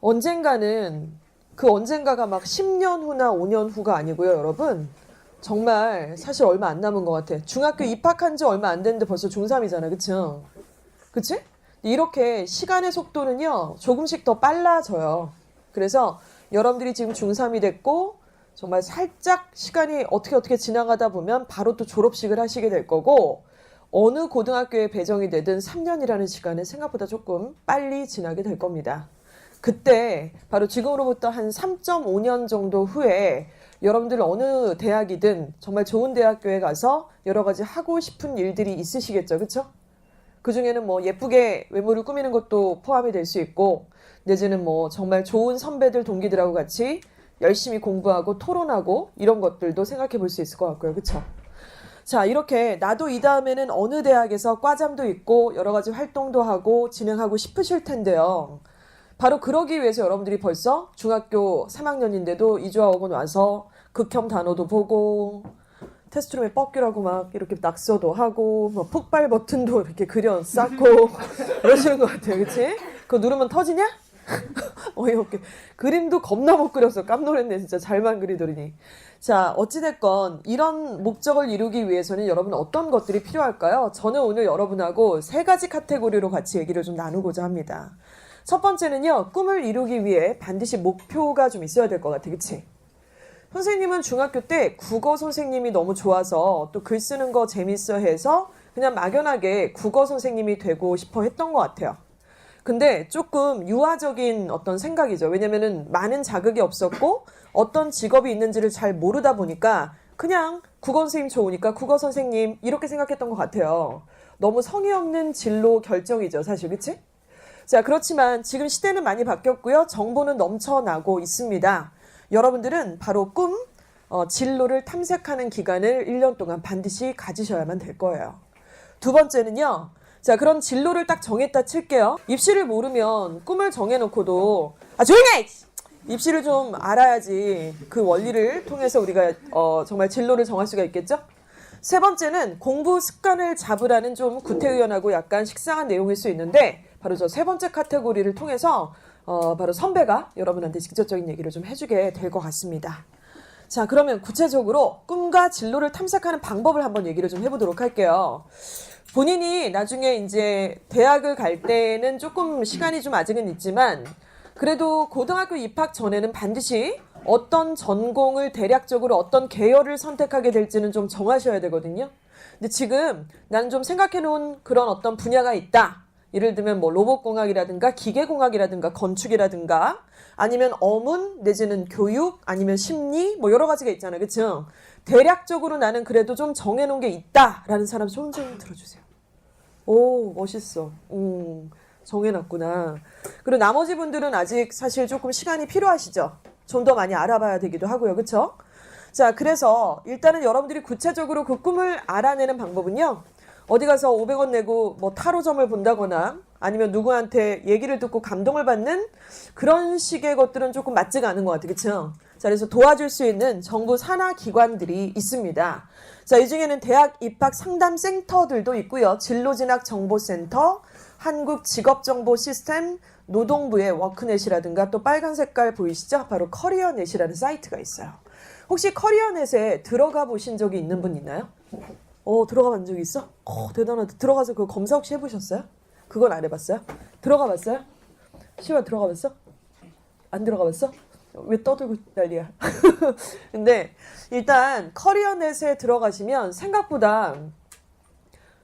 언젠가는 그 언젠가가 막 10년 후나 5년 후가 아니고요, 여러분. 정말 사실 얼마 안 남은 것 같아. 중학교 입학한 지 얼마 안 됐는데 벌써 중3이잖아, 그쵸? 그치? 이렇게 시간의 속도는요, 조금씩 더 빨라져요. 그래서 여러분들이 지금 중3이 됐고, 정말 살짝 시간이 어떻게 지나가다 보면 바로 또 졸업식을 하시게 될 거고, 어느 고등학교에 배정이 되든 3년이라는 시간은 생각보다 조금 빨리 지나게 될 겁니다. 그때 바로 지금으로부터 한 3.5년 정도 후에 여러분들 어느 대학이든 정말 좋은 대학교에 가서 여러 가지 하고 싶은 일들이 있으시겠죠, 그쵸? 그 중에는 뭐 예쁘게 외모를 꾸미는 것도 포함이 될 수 있고, 내지는 뭐 정말 좋은 선배들, 동기들하고 같이 열심히 공부하고 토론하고 이런 것들도 생각해 볼 수 있을 것 같고요, 그쵸? 자, 이렇게 나도 이 다음에는 어느 대학에서 과잠도 있고 여러 가지 활동도 하고 진행하고 싶으실 텐데요. 바로 그러기 위해서 여러분들이 벌써 중학교 3학년인데도 이주학원 와서 극혐 단어도 보고 테스트룸에 뻑큐라고 막 이렇게 낙서도 하고 뭐 폭발 버튼도 이렇게 그려 쌓고 그러시는 것 같아요. 그치? 그거 누르면 터지냐? 어이없게. 그림도 겁나 못 그렸어. 깜놀했네. 진짜 잘만 그리더니. 자, 어찌됐건 이런 목적을 이루기 위해서는 여러분 어떤 것들이 필요할까요? 저는 오늘 여러분하고 세 가지 카테고리로 같이 얘기를 좀 나누고자 합니다. 첫 번째는요, 꿈을 이루기 위해 반드시 목표가 좀 있어야 될 것 같아. 그치? 선생님은 중학교 때 국어 선생님이 너무 좋아서 또 글 쓰는 거 재밌어 해서 그냥 막연하게 국어 선생님이 되고 싶어 했던 것 같아요. 근데 조금 유아적인 어떤 생각이죠. 왜냐면은 많은 자극이 없었고 어떤 직업이 있는지를 잘 모르다 보니까 그냥 국어 선생님 좋으니까 국어 선생님 이렇게 생각했던 것 같아요. 너무 성의 없는 진로 결정이죠. 사실 그치? 자, 그렇지만 지금 시대는 많이 바뀌었고요. 정보는 넘쳐나고 있습니다. 여러분들은 바로 진로를 탐색하는 기간을 1년 동안 반드시 가지셔야만 될 거예요. 두 번째는요. 자, 그런 진로를 딱 정했다 칠게요. 입시를 모르면 꿈을 정해놓고도 조용히 해! 입시를 좀 알아야지 그 원리를 통해서 우리가 정말 진로를 정할 수가 있겠죠? 세 번째는 공부 습관을 잡으라는 좀 구태의연하고 약간 식상한 내용일 수 있는데 바로 저 세 번째 카테고리를 통해서 바로 선배가 여러분한테 직접적인 얘기를 좀 해주게 될 것 같습니다. 자, 그러면 구체적으로 꿈과 진로를 탐색하는 방법을 한번 얘기를 좀 해보도록 할게요. 본인이 나중에 이제 대학을 갈 때는 조금 시간이 좀 아직은 있지만 그래도 고등학교 입학 전에는 반드시 어떤 전공을 대략적으로 어떤 계열을 선택하게 될지는 좀 정하셔야 되거든요. 근데 지금 나는 좀 생각해 놓은 그런 어떤 분야가 있다. 예를 들면 뭐 로봇공학이라든가 기계공학이라든가 건축이라든가 아니면 어문 내지는 교육 아니면 심리 뭐 여러 가지가 있잖아요. 그쵸? 대략적으로 나는 그래도 좀 정해놓은 게 있다라는 사람 손 좀 들어주세요. 오, 멋있어. 정해놨구나. 그리고 나머지 분들은 아직 사실 조금 시간이 필요하시죠? 좀 더 많이 알아봐야 되기도 하고요. 그쵸? 자, 그래서 일단은 여러분들이 구체적으로 그 꿈을 알아내는 방법은요. 어디 가서 500원 내고 뭐 타로점을 본다거나 아니면 누구한테 얘기를 듣고 감동을 받는 그런 식의 것들은 조금 맞지가 않은 것 같아요. 그쵸? 자, 그래서 도와줄 수 있는 정부 산하 기관들이 있습니다. 자, 이 중에는 대학 입학 상담 센터들도 있고요. 진로진학정보센터, 한국직업정보시스템, 노동부의 워크넷이라든가 또 빨간 색깔 보이시죠? 바로 커리어넷이라는 사이트가 있어요. 혹시 커리어넷에 들어가 보신 적이 있는 분 있나요? 들어가 본 적이 있어? 대단하다. 들어가서 그거 검사 혹시 해보셨어요? 그건 안 해봤어요? 들어가 봤어요? 시원 들어가 봤어? 안 들어가 봤어? 왜 떠들고 난리야? 근데 일단 커리어넷에 들어가시면 생각보다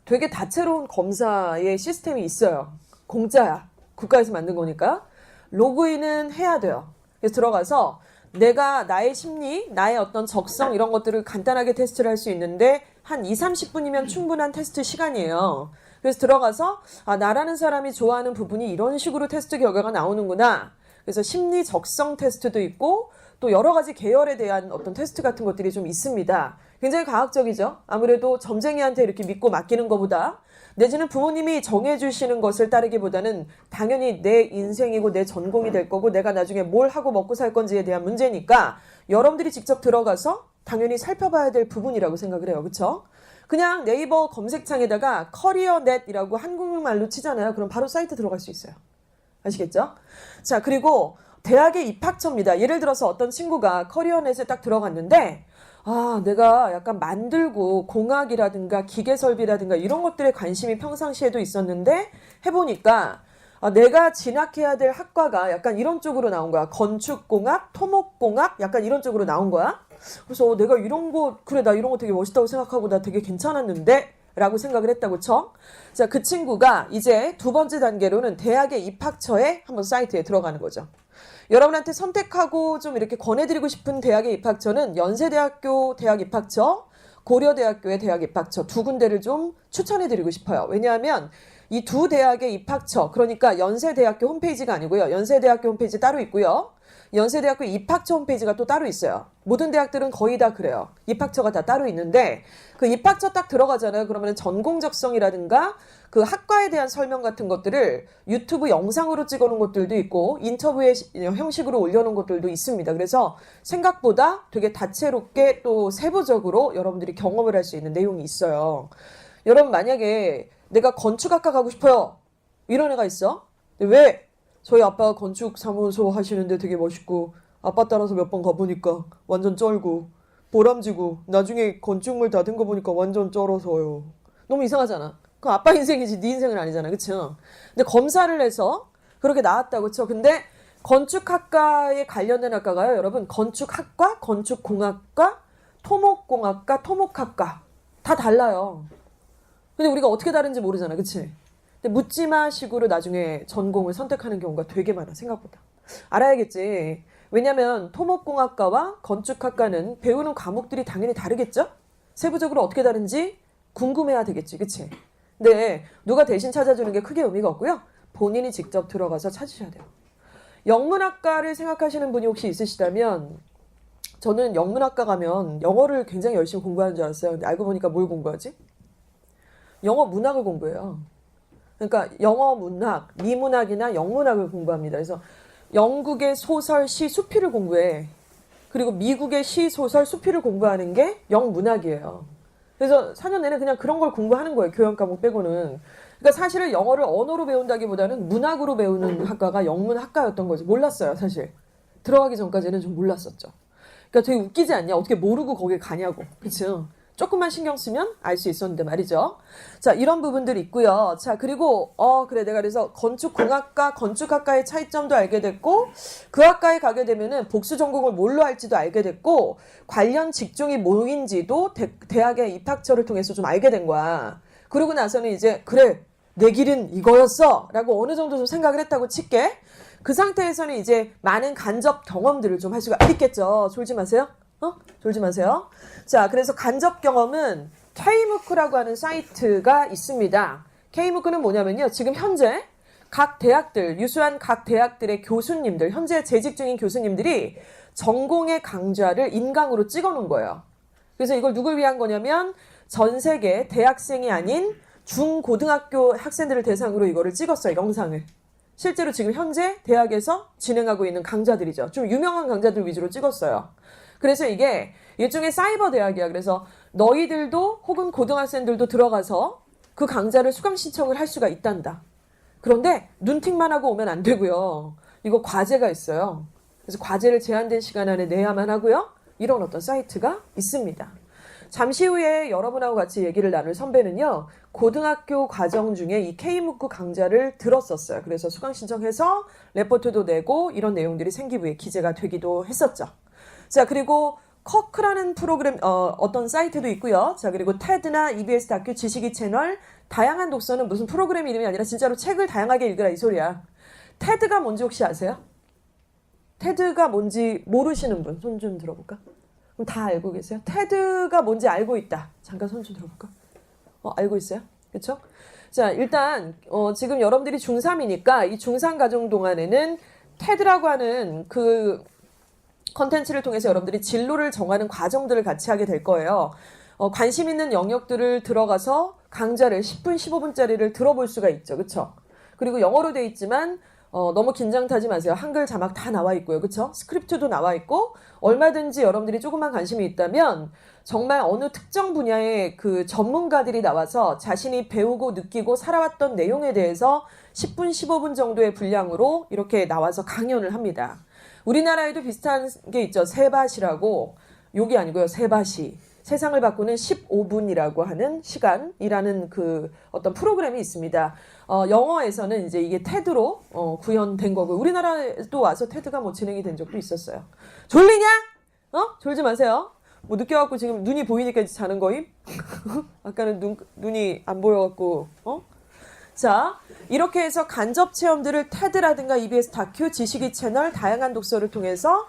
되게 다채로운 검사의 시스템이 있어요. 공짜야. 국가에서 만든 거니까. 로그인은 해야 돼요. 그래서 들어가서 내가 나의 심리, 나의 어떤 적성 이런 것들을 간단하게 테스트를 할 수 있는데 한 20-30분이면 충분한 테스트 시간이에요. 그래서 들어가서 나라는 사람이 좋아하는 부분이 이런 식으로 테스트 결과가 나오는구나. 그래서 심리 적성 테스트도 있고 또 여러 가지 계열에 대한 어떤 테스트 같은 것들이 좀 있습니다. 굉장히 과학적이죠. 아무래도 점쟁이한테 이렇게 믿고 맡기는 것보다 내지는 부모님이 정해주시는 것을 따르기보다는 당연히 내 인생이고 내 전공이 될 거고 내가 나중에 뭘 하고 먹고 살 건지에 대한 문제니까 여러분들이 직접 들어가서 당연히 살펴봐야 될 부분이라고 생각을 해요. 그렇죠? 그냥 네이버 검색창에다가 커리어넷이라고 한국말로 치잖아요. 그럼 바로 사이트 들어갈 수 있어요. 아시겠죠? 자, 그리고 대학의 입학처입니다. 예를 들어서 어떤 친구가 커리어넷에 딱 들어갔는데 아, 내가 약간 만들고 공학이라든가 기계설비라든가 이런 것들에 관심이 평상시에도 있었는데 해보니까 아, 내가 진학해야 될 학과가 약간 이런 쪽으로 나온 거야. 건축공학, 토목공학 약간 이런 쪽으로 나온 거야. 그래서 내가 이런 거 그래 나 이런 거 되게 멋있다고 생각하고 나 되게 괜찮았는데 라고 생각을 했다고 쳐. 자, 그 친구가 이제 두 번째 단계로는 대학의 입학처에 한번 사이트에 들어가는 거죠. 여러분한테 선택하고 좀 이렇게 권해드리고 싶은 대학의 입학처는 연세대학교 대학 입학처, 고려대학교의 대학 입학처 두 군데를 좀 추천해드리고 싶어요. 왜냐하면 이 두 대학의 입학처, 그러니까 연세대학교 홈페이지가 아니고요. 연세대학교 홈페이지 따로 있고요. 연세대학교 입학처 홈페이지가 또 따로 있어요. 모든 대학들은 거의 다 그래요. 입학처가 다 따로 있는데 그 입학처 딱 들어가잖아요. 그러면 전공 적성이라든가 그 학과에 대한 설명 같은 것들을 유튜브 영상으로 찍어놓은 것들도 있고 인터뷰의 형식으로 올려놓은 것들도 있습니다. 그래서 생각보다 되게 다채롭게 또 세부적으로 여러분들이 경험을 할 수 있는 내용이 있어요. 여러분 만약에 내가 건축학과 가고 싶어요. 이런 애가 있어. 근데 왜? 저희 아빠가 건축사무소 하시는데 되게 멋있고 아빠 따라서 몇 번 가보니까 완전 쩔고 보람지고 나중에 건축물 다 된 거 보니까 완전 쩔어서요. 너무 이상하잖아. 그 아빠 인생이지 네 인생은 아니잖아. 그쵸? 근데 검사를 해서 그렇게 나왔다고 그쵸? 근데 건축학과에 관련된 학과가요. 여러분 건축학과, 건축공학과, 토목공학과, 토목학과 다 달라요. 근데 우리가 어떻게 다른지 모르잖아. 그치? 근데 묻지마 식으로 나중에 전공을 선택하는 경우가 되게 많아. 생각보다. 알아야겠지. 왜냐면 토목공학과와 건축학과는 배우는 과목들이 당연히 다르겠죠? 세부적으로 어떻게 다른지 궁금해야 되겠지. 그치? 근데 누가 대신 찾아주는 게 크게 의미가 없고요. 본인이 직접 들어가서 찾으셔야 돼요. 영문학과를 생각하시는 분이 혹시 있으시다면 저는 영문학과 가면 영어를 굉장히 열심히 공부하는 줄 알았어요. 근데 알고 보니까 뭘 공부하지? 영어 문학을 공부해요. 그러니까 영어 문학, 미문학이나 영문학을 공부합니다. 그래서 영국의 소설, 시, 수필을 공부해. 그리고 미국의 시, 소설, 수필을 공부하는 게 영문학이에요. 그래서 4년 내내 그냥 그런 걸 공부하는 거예요. 교양 과목 빼고는. 그러니까 사실은 영어를 언어로 배운다기보다는 문학으로 배우는 학과가 영문학과였던 거지. 몰랐어요, 사실. 들어가기 전까지는 좀 몰랐었죠. 그러니까 되게 웃기지 않냐? 어떻게 모르고 거기 가냐고. 그쵸? 조금만 신경 쓰면 알 수 있었는데 말이죠. 자, 이런 부분들이 있고요. 자, 그리고 그래 내가 그래서 건축공학과, 건축학과의 차이점도 알게 됐고 그 학과에 가게 되면은 복수 전공을 뭘로 할지도 알게 됐고 관련 직종이 뭐인지도 대학의 입학처를 통해서 좀 알게 된 거야. 그러고 나서는 이제 그래 내 길은 이거였어 라고 어느 정도 좀 생각을 했다고 칠게. 그 상태에서는 이제 많은 간접 경험들을 좀 할 수가 있겠죠. 졸지 마세요. 졸지 마세요. 자, 그래서 간접 경험은 K무크라고 하는 사이트가 있습니다. K무크는 뭐냐면요. 지금 현재 각 대학들, 유수한 각 대학들의 교수님들, 현재 재직 중인 교수님들이 전공의 강좌를 인강으로 찍어 놓은 거예요. 그래서 이걸 누굴 위한 거냐면 전 세계 대학생이 아닌 중고등학교 학생들을 대상으로 이거를 찍었어요. 영상을. 실제로 지금 현재 대학에서 진행하고 있는 강좌들이죠. 좀 유명한 강좌들 위주로 찍었어요. 그래서 이게 일종의 사이버 대학이야. 그래서 너희들도 혹은 고등학생들도 들어가서 그 강좌를 수강 신청을 할 수가 있단다. 그런데 눈팅만 하고 오면 안 되고요. 이거 과제가 있어요. 그래서 과제를 제한된 시간 안에 내야만 하고요. 이런 어떤 사이트가 있습니다. 잠시 후에 여러분하고 같이 얘기를 나눌 선배는요. 고등학교 과정 중에 이 K무크 강좌를 들었었어요. 그래서 수강 신청해서 레포트도 내고 이런 내용들이 생기부에 기재가 되기도 했었죠. 자, 그리고 커크라는 프로그램 어떤 사이트도 있고요. 자, 그리고 테드나 EBS 다큐 지식이 채널 다양한 독서는 무슨 프로그램 이름이 아니라 진짜로 책을 다양하게 읽으라 이 소리야. 테드가 뭔지 혹시 아세요? 테드가 뭔지 모르시는 분 손 좀 들어볼까? 그럼 다 알고 계세요? 테드가 뭔지 알고 있다. 잠깐 손 좀 들어볼까? 알고 있어요? 그렇죠? 자, 일단 지금 여러분들이 중3이니까 이 중3 과정 동안에는 테드라고 하는 그 컨텐츠를 통해서 여러분들이 진로를 정하는 과정들을 같이 하게 될 거예요. 관심 있는 영역들을 들어가서 강좌를 10분, 15분짜리를 들어볼 수가 있죠. 그렇죠? 그리고 영어로 돼 있지만 너무 긴장 타지 마세요. 한글 자막 다 나와 있고요. 그쵸? 스크립트도 나와 있고, 얼마든지 여러분들이 조금만 관심이 있다면, 정말 어느 특정 분야의 그 전문가들이 나와서 자신이 배우고 느끼고 살아왔던 내용에 대해서 10분, 15분 정도의 분량으로 이렇게 나와서 강연을 합니다. 우리나라에도 비슷한 게 있죠. 세바시라고. 욕이 아니고요. 세바시. 세상을 바꾸는 15분이라고 하는 시간이라는 그 어떤 프로그램이 있습니다. 영어에서는 이제 이게 테드로 구현된 거고요. 우리나라에도 와서 테드가 뭐 진행이 된 적도 있었어요. 졸리냐? 졸지 마세요. 뭐 느껴갖고 지금 눈이 보이니까 이제 자는 거임? 아까는 눈이 안 보여갖고, 자, 이렇게 해서 간접 체험들을 테드라든가 EBS 다큐, 지식이 채널, 다양한 독서를 통해서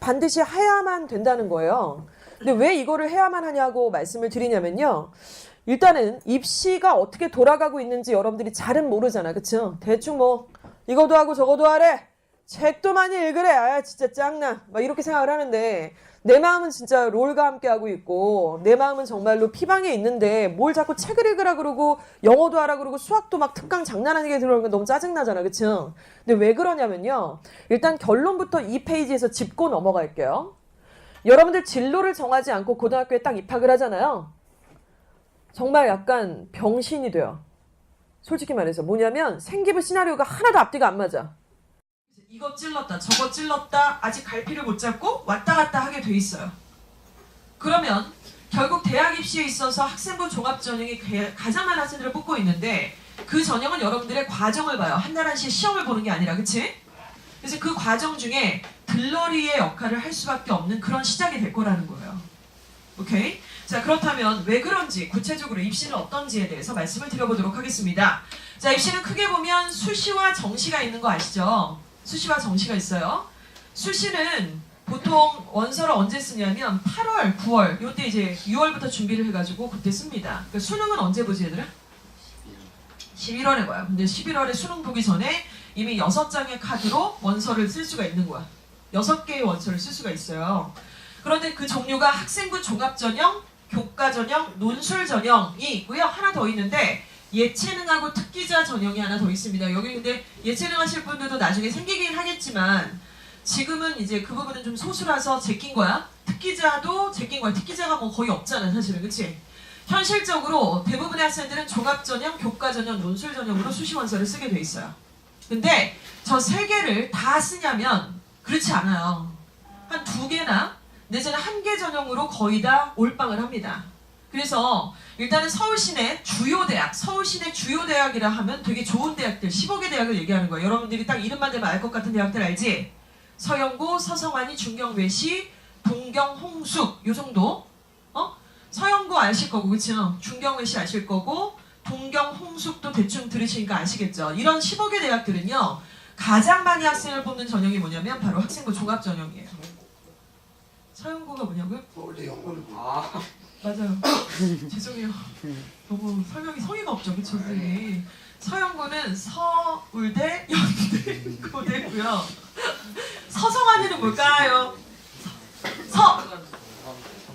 반드시 해야만 된다는 거예요. 근데 왜 이거를 해야만 하냐고 말씀을 드리냐면요. 일단은 입시가 어떻게 돌아가고 있는지 여러분들이 잘은 모르잖아. 그쵸? 대충 뭐 이거도 하고 저거도 하래. 책도 많이 읽으래. 아 진짜 짱나. 막 이렇게 생각을 하는데 내 마음은 진짜 롤과 함께 하고 있고 내 마음은 정말로 피방에 있는데 뭘 자꾸 책을 읽으라 그러고 영어도 하라 그러고 수학도 막 특강 장난 아니게 들어오는 거 너무 짜증나잖아. 그쵸? 근데 왜 그러냐면요. 일단 결론부터 이 페이지에서 짚고 넘어갈게요. 여러분들 진로를 정하지 않고 고등학교에 딱 입학을 하잖아요. 정말 약간 병신이 돼요. 솔직히 말해서. 뭐냐면 생기부 시나리오가 하나도 앞뒤가 안 맞아. 이거 찔렀다 저거 찔렀다 아직 갈피를 못 잡고 왔다 갔다 하게 돼 있어요. 그러면 결국 대학 입시에 있어서 학생부 종합전형이 가장 많은 학생들을 뽑고 있는데 그 전형은 여러분들의 과정을 봐요. 한 달 한씩 시험을 보는 게 아니라. 그치? 그래서 그 과정 중에 들러리의 역할을 할 수밖에 없는 그런 시작이 될 거라는 거예요. 오케이? 자, 그렇다면 왜 그런지 구체적으로 입시는 어떤지에 대해서 말씀을 드려보도록 하겠습니다. 자, 입시는 크게 보면 수시와 정시가 있는 거 아시죠? 수시와 정시가 있어요. 수시는 보통 원서를 언제 쓰냐면 8월, 9월 요때 이제 6월부터 준비를 해가지고 그때 씁니다. 그러니까 수능은 언제 보지 얘들아? 11월에 봐요. 근데 11월에 수능 보기 전에 이미 6장의 카드로 원서를 쓸 수가 있는 거야. 6개의 원서를 쓸 수가 있어요. 그런데 그 종류가 학생부 종합전형, 교과전형, 논술전형이 있고요. 하나 더 있는데 예체능하고 특기자 전형이 하나 더 있습니다. 여기 근데 예체능 하실 분들도 나중에 생기긴 하겠지만 지금은 이제 그 부분은 좀 소수라서 제낀 거야. 특기자도 제낀 거야. 특기자가 뭐 거의 없잖아 사실은. 그치? 현실적으로 대부분의 학생들은 종합전형, 교과전형, 논술전형으로 수시원서를 쓰게 돼 있어요. 근데 저 3개를 다 쓰냐면 그렇지 않아요. 한 2개나 내지는 1개 전형으로 거의 다 올빵을 합니다. 그래서 일단은 서울 시내 주요 대학, 서울 시내 주요 대학이라 하면 되게 좋은 대학들, 15개 대학을 얘기하는 거예요. 여러분들이 딱 이름만 대면 알 것 같은 대학들 알지? 서영고, 서성환이, 중경외시, 동경, 홍숙 요 정도. 서영고 아실 거고, 그쵸? 중경외시 아실 거고, 동경, 홍숙도 대충 들으시니까 아시겠죠? 이런 15개 대학들은요, 가장 많이 학생을 뽑는 전형이 뭐냐면 바로 학생부 종합전형이에요. 서영고가 뭐냐고요? 맞아요. 죄송해요. 너무 설명이 성의가 없죠, 그쵸? 서영고는 서울대, 연대, 고대고요. 서성환이는 뭘까요?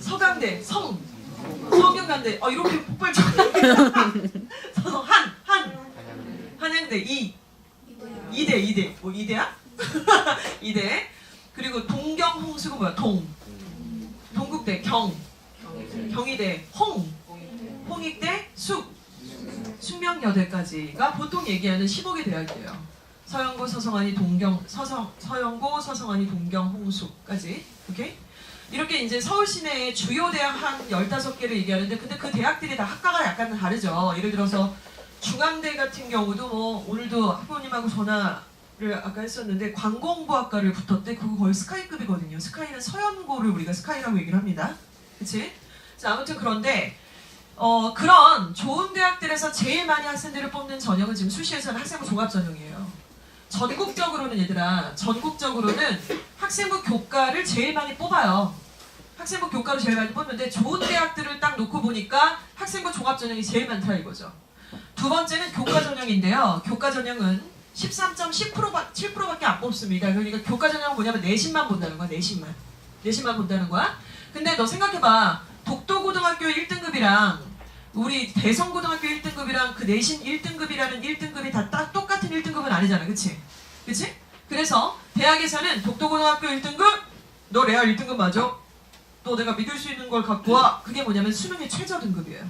서강대, 성균관대. 이렇게 폭발적. 한양대, 이대. 뭐 이대야? 이대. 그리고 동경, 홍수가 뭐야? 동국대, 경희대, 홍익대, 숙명여대까지가 보통 얘기하는 15개 대학이에요. 서영고, 서성환이, 서영고, 서성환이, 동경, 홍수까지. 오케이? 이렇게 이제 서울 시내의 주요 대학 한 15개를 얘기하는데 근데 그 대학들이 다 학과가 약간 다르죠. 예를 들어서 중앙대 같은 경우도 뭐 오늘도 학부모님하고 전화를 아까 했었는데 관공부학과를 붙었대. 그거 거의 스카이급이거든요. 스카이는 서연고를 우리가 스카이라고 얘기를 합니다. 그치? 자, 아무튼 그런데 그런 좋은 대학들에서 제일 많이 학생들을 뽑는 전형은 지금 수시에서는 학생부 종합전형이에요. 전국적으로는 얘들아, 전국적으로는 학생부 교과를 제일 많이 뽑아요. 학생부 교과를 제일 많이 뽑는데 좋은 대학들을 딱 놓고 보니까 학생부 종합전형이 제일 많다 이거죠. 두 번째는 교과전형인데요. 교과전형은 13.7%밖에 안 뽑습니다. 그러니까 교과전형은 뭐냐면 내신만 본다는 거야. 내신만 본다는 거야. 근데 너 생각해봐. 독도고등학교 1등급이랑 우리 대성고등학교 1등급이랑 그 내신 1등급이라는 1등급이 다 똑같은 1등급은 아니잖아. 그치? 그치? 그래서 대학에서는 독도고등학교 1등급, 너 레알 1등급 맞아? 너 내가 믿을 수 있는 걸 갖고 와. 그게 뭐냐면 수능의 최저 등급이에요.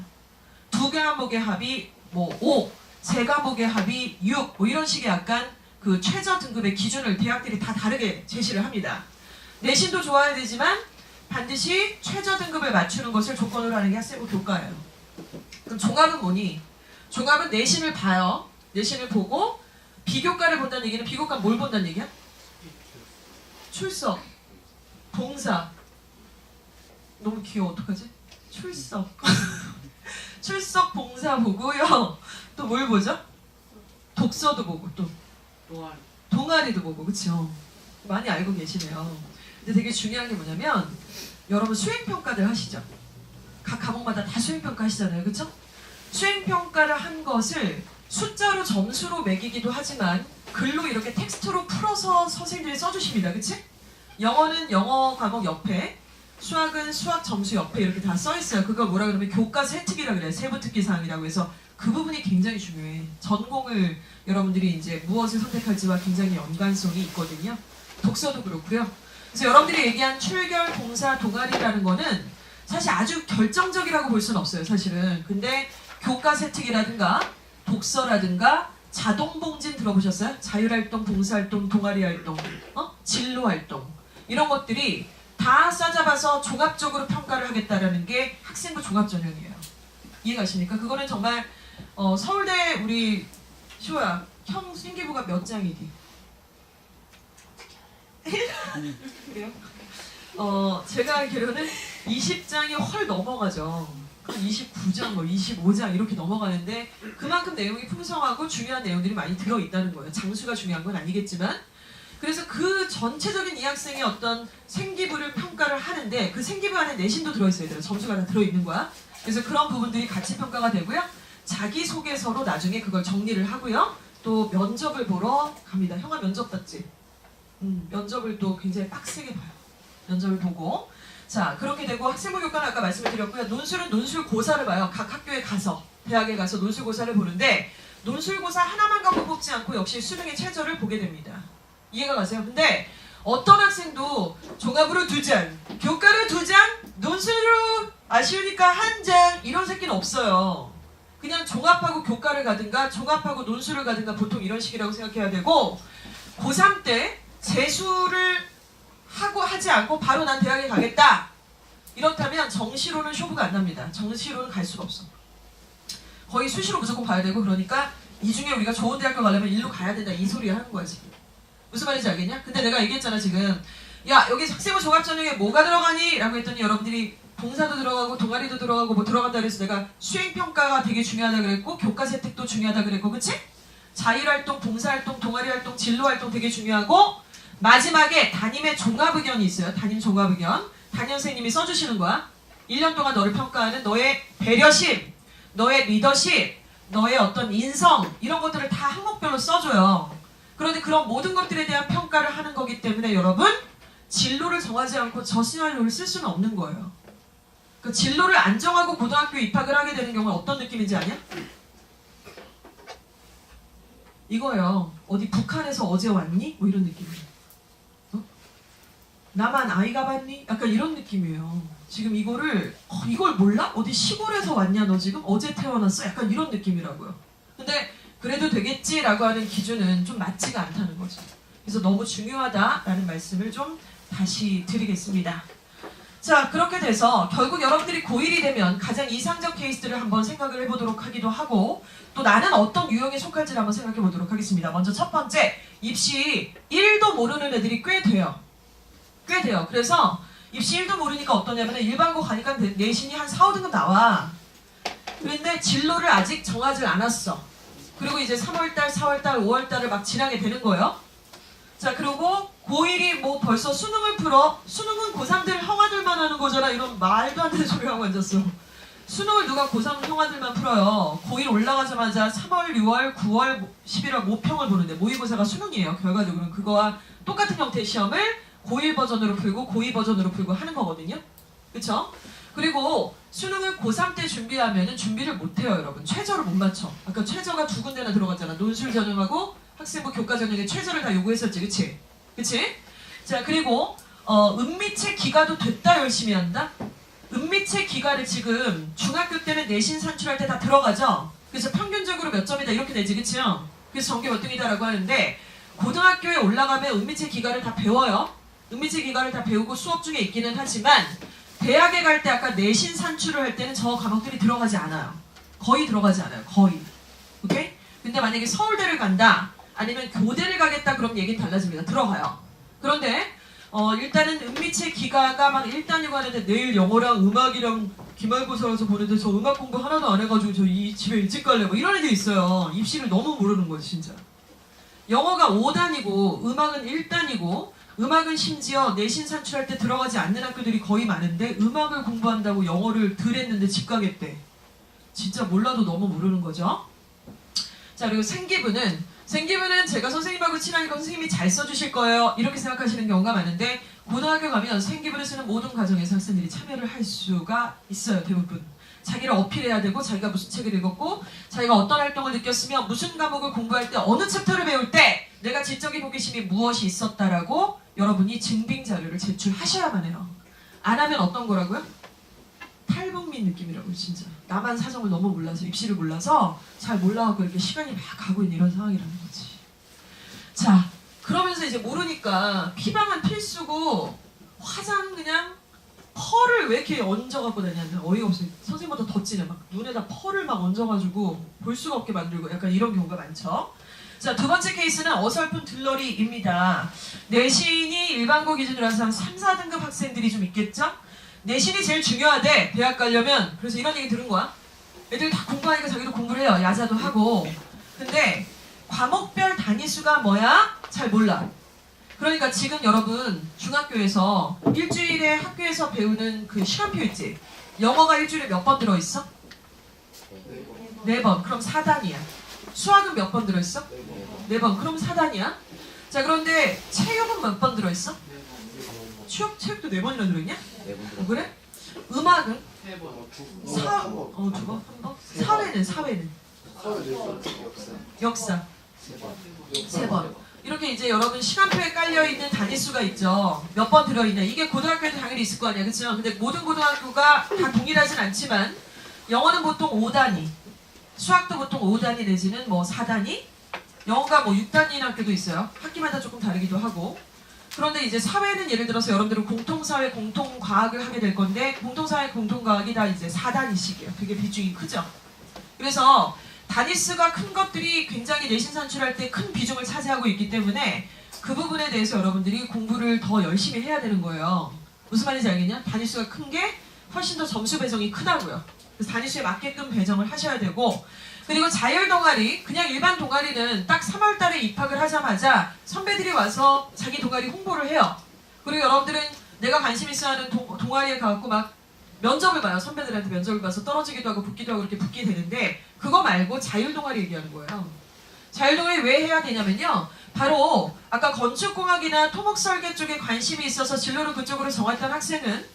두 과목의 합이 뭐 5, 세 과목의 합이 6, 뭐 이런 식의 약간 그 최저 등급의 기준을 대학들이 다 다르게 제시를 합니다. 내신도 좋아야 되지만 반드시 최저 등급을 맞추는 것을 조건으로 하는 게 학생부 교과예요. 그럼 종합은 뭐니? 종합은 내신을 봐요. 내신을 보고 비교과를 본다는 얘기는 비교과 뭘 본다는 얘기야? 출석, 동사. 너무 귀여워. 어떡하지? 출석. 출석 봉사 보고요. 또 뭘 보죠? 독서도 보고 또 동아리도 보고. 그쵸? 많이 알고 계시네요. 근데 되게 중요한 게 뭐냐면 여러분 수행평가들 하시죠? 각 과목마다 다 수행평가 하시잖아요. 그쵸? 수행평가를 한 것을 숫자로 점수로 매기기도 하지만 글로 이렇게 텍스트로 풀어서 선생님들이 써주십니다. 그치? 영어는 영어 과목 옆에, 수학은 수학 점수 옆에 이렇게 다 써있어요. 그걸 뭐라 그러면 교과 세특이라고 그래요. 세부특기 사항이라고 해서 그 부분이 굉장히 중요해. 전공을 여러분들이 이제 무엇을 선택할지와 굉장히 연관성이 있거든요. 독서도 그렇고요. 그래서 여러분들이 얘기한 출결, 봉사, 동아리라는 거는 사실 아주 결정적이라고 볼 수는 없어요. 사실은. 근데 교과 세특이라든가 독서라든가 자동봉진 들어보셨어요? 자율활동, 봉사활동, 동아리활동, 진로활동 이런 것들이 다 싸잡아서 종합적으로 평가를 하겠다라는 게 학생부 종합전형이에요. 이해가십니까? 그거는 정말 서울대 우리 시호야 형 생기부가 몇 장이디? 그래요? 제가 알기로는 20장이 헐 넘어가죠. 29장, 뭐 25장 이렇게 넘어가는데 그만큼 내용이 풍성하고 중요한 내용들이 많이 들어있다는 거예요. 장수가 중요한 건 아니겠지만 그래서 그 전체적인 이 학생의 어떤 생기부를 평가를 하는데 그 생기부 안에 내신도 들어있어야 돼요. 점수가 다 들어있는 거야. 그래서 그런 부분들이 같이 평가가 되고요. 자기소개서로 나중에 그걸 정리를 하고요. 또 면접을 보러 갑니다. 형아 면접 봤지? 면접을 또 굉장히 빡세게 봐요. 면접을 보고 자 그렇게 되고 학생부 교과는 아까 말씀을 드렸고요. 논술은 논술고사를 봐요. 각 학교에 가서 대학에 가서 논술고사를 보는데 논술고사 하나만 갖고 뽑지 않고 역시 수능의 최저를 보게 됩니다. 이해가 가세요? 근데 어떤 학생도 종합으로 2장, 교과로 2장, 논술로 아쉬우니까 1장 이런 새끼는 없어요. 그냥 종합하고 교과를 가든가 종합하고 논술을 가든가 보통 이런 식이라고 생각해야 되고 고3 때 재수를 하고 하지 않고 바로 난 대학에 가겠다. 이렇다면 정시로는 쇼부가 안 납니다. 정시로는 갈 수가 없어. 거의 수시로 무조건 가야 되고 그러니까 이 중에 우리가 좋은 대학교 가려면 일로 가야 된다 이 소리 하는 거야 지금. 무슨 말인지 알겠냐? 근데 내가 얘기했잖아 지금. 야 여기 학생부 종합전형에 뭐가 들어가니? 라고 했더니 여러분들이 봉사도 들어가고 동아리도 들어가고 뭐 들어간다 그래서 내가 수행평가가 되게 중요하다 그랬고 교과 세특도 중요하다 그랬고 그치? 자율활동, 봉사활동, 동아리활동, 진로활동 되게 중요하고 마지막에 담임의 종합의견이 있어요. 담임 종합의견. 담임 선생님이 써주시는 거야. 1년 동안 너를 평가하는 너의 배려심, 너의 리더십, 너의 어떤 인성 이런 것들을 다 항목별로 써줘요. 그런데 그런 모든 것들에 대한 평가를 하는 거기 때문에 여러분 진로를 정하지 않고 저 시나리오를 쓸 수는 없는 거예요. 그 진로를 안 정하고 고등학교 입학을 하게 되는 경우는 어떤 느낌인지 아냐? 이거예요. 어디 북한에서 어제 왔니? 뭐 이런 느낌이에요. 나만 아이가 봤니? 약간 이런 느낌이에요. 지금 이거를 이걸 몰라? 어디 시골에서 왔냐 너 지금? 어제 태어났어? 약간 이런 느낌이라고요. 근데 그래도 되겠지라고 하는 기준은 좀 맞지가 않다는 거죠. 그래서 너무 중요하다라는 말씀을 좀 다시 드리겠습니다. 자 그렇게 돼서 결국 여러분들이 고1이 되면 가장 이상적 케이스들을 한번 생각을 해보도록 하기도 하고 또 나는 어떤 유형에 속할지를 한번 생각해 보도록 하겠습니다. 먼저 첫 번째 입시 1도 모르는 애들이 꽤 돼요. 그래서 입시 1도 모르니까 어떠냐면 일반고 가니까 내신이 한 4, 5등급 나와. 그런데 진로를 아직 정하지 않았어. 그리고 이제 3월달, 4월달, 5월달을 막 지나게 되는 거예요. 자 그리고 고1이 뭐 벌써 수능을 풀어? 수능은 고3들 형아들만 하는 거잖아. 이런 말도 안 되는 소리 하고 앉았어. 수능을 누가 고3 형아들만 풀어요. 고1 올라가자마자 3월, 6월, 9월, 11월 모평을 보는데 모의고사가 수능이에요. 결과적으로는 그거와 똑같은 형태의 시험을 고1 버전으로 풀고 고2 버전으로 풀고 하는 거거든요. 그쵸? 그리고 수능을 고3 때 준비하면은 준비를 못해요 여러분. 최저를 못 맞춰. 아까 최저가 2군데나 들어갔잖아. 논술 전형하고 학생부 교과 전형에 최저를 다 요구했었지, 그치? 그치? 자, 그리고 은미책 기가도 됐다 열심히 한다? 은미책 기가를 지금 중학교 때는 내신 산출할 때 다 들어가죠? 그래서 평균적으로 몇 점이다 이렇게 되지, 그치요? 그래서 전교 몇 등이다라고 하는데 고등학교에 올라가면 은미책 기가를 다 배워요. 은미책 기가를 다 배우고 수업 중에 있기는 하지만 대학에 갈 때 아까 내신 산출을 할 때는 저 과목들이 들어가지 않아요. 거의 들어가지 않아요. 거의. 오케이? 근데 만약에 서울대를 간다 아니면 교대를 가겠다 그럼 얘기는 달라집니다. 들어가요. 그런데 일단은 은미책 기가가 막 1단이고 하는데 내일 영어랑 음악이랑 기말고사라서 보는데 저 음악 공부 하나도 안 해가지고 저 이 집에 일찍 갈래 뭐 이런 애들 있어요. 입시를 너무 모르는 거예요 진짜. 영어가 5단이고 음악은 1단이고 음악은 심지어 내신 산출할 때 들어가지 않는 학교들이 거의 많은데 음악을 공부한다고 영어를 덜 했는데 집 가겠대. 진짜 몰라도 너무 모르는 거죠. 자, 그리고 생기부는 제가 선생님하고 친하니까 선생님이 잘 써주실 거예요 이렇게 생각하시는 경우가 많은데 고등학교 가면 생기부를 쓰는 모든 과정에서 학생들이 참여를 할 수가 있어요. 대부분 자기를 어필해야 되고 자기가 무슨 책을 읽었고 자기가 어떤 활동을 느꼈으며 무슨 과목을 공부할 때 어느 챕터를 배울 때 내가 지적인 호기심이 무엇이 있었다라고 여러분이 증빙 자료를 제출하셔야만 해요. 안 하면 어떤 거라고요? 탈북민 느낌이라고요. 진짜 나만 사정을 너무 몰라서 입시를 몰라서 잘 몰라갖고 이렇게 시간이 막 가고 있는 이런 상황이라는 거지. 자, 그러면서 이제 모르니까 피방은 필수고 화장 그냥 펄을 왜 이렇게 얹어갖고 다녔냐. 어이가 없어요. 선생님보다 더 진해. 막 눈에다 펄을 막 얹어가지고 볼 수가 없게 만들고 약간 이런 경우가 많죠. 자, 두 번째 케이스는 어설픈 들러리입니다. 내신이 일반고 기준으로 해서 한 3, 4등급 학생들이 좀 있겠죠? 내신이 제일 중요하대. 대학 가려면. 그래서 이런 얘기 들은 거야. 애들 다 공부하니까 자기도 공부를 해요. 야자도 하고. 근데 과목별 단위수가 뭐야? 잘 몰라. 그러니까 지금 여러분 중학교에서 일주일에 학교에서 배우는 그 시간표 있지? 영어가 일주일에 몇 번 들어있어? 4번. 그럼 4단이야. 수학은 몇 번 들어있어? 4번. 그럼 4단이야. 자, 그런데 체육은 몇 번 들어있어? 체육도 4번이나 들어있냐? 그래? 음악은? 2번. 2번? 3번? 사회는? 역사. 3번. 이렇게 이제 여러분 시간표에 깔려있는 단위수가 있죠. 몇 번 들어있냐. 이게 고등학교에도 당연히 있을 거 아니야. 그쵸? 근데 모든 고등학교가 다 동일하진 않지만 영어는 보통 5단위, 수학도 보통 5단위 내지는 뭐 4단위, 영어가 뭐 6단위인 학교도 있어요. 학기마다 조금 다르기도 하고. 그런데 이제 사회는 예를 들어서 여러분들은 공통사회, 공통과학을 하게 될 건데 공통사회, 공통과학이 다 이제 4단위씩이에요. 되게 비중이 크죠. 그래서 단위수가 큰 것들이 굉장히 내신 산출할 때 큰 비중을 차지하고 있기 때문에 그 부분에 대해서 여러분들이 공부를 더 열심히 해야 되는 거예요. 무슨 말인지 알겠냐? 단위수가 큰 게 훨씬 더 점수 배정이 크다고요. 그래서 단위수에 맞게끔 배정을 하셔야 되고 그리고 자율 동아리, 그냥 일반 동아리는 딱 3월 달에 입학을 하자마자 선배들이 와서 자기 동아리 홍보를 해요. 그리고 여러분들은 내가 관심 있어 하는 동아리에 가갖고 막 면접을 봐요. 선배들한테 면접을 봐서 떨어지기도 하고 붙기도 하고 이렇게 붙게 되는데 그거 말고 자율 동아리 얘기하는 거예요. 자율 동아리 왜 해야 되냐면요. 바로 아까 건축공학이나 토목설계 쪽에 관심이 있어서 진로를 그쪽으로 정했던 학생은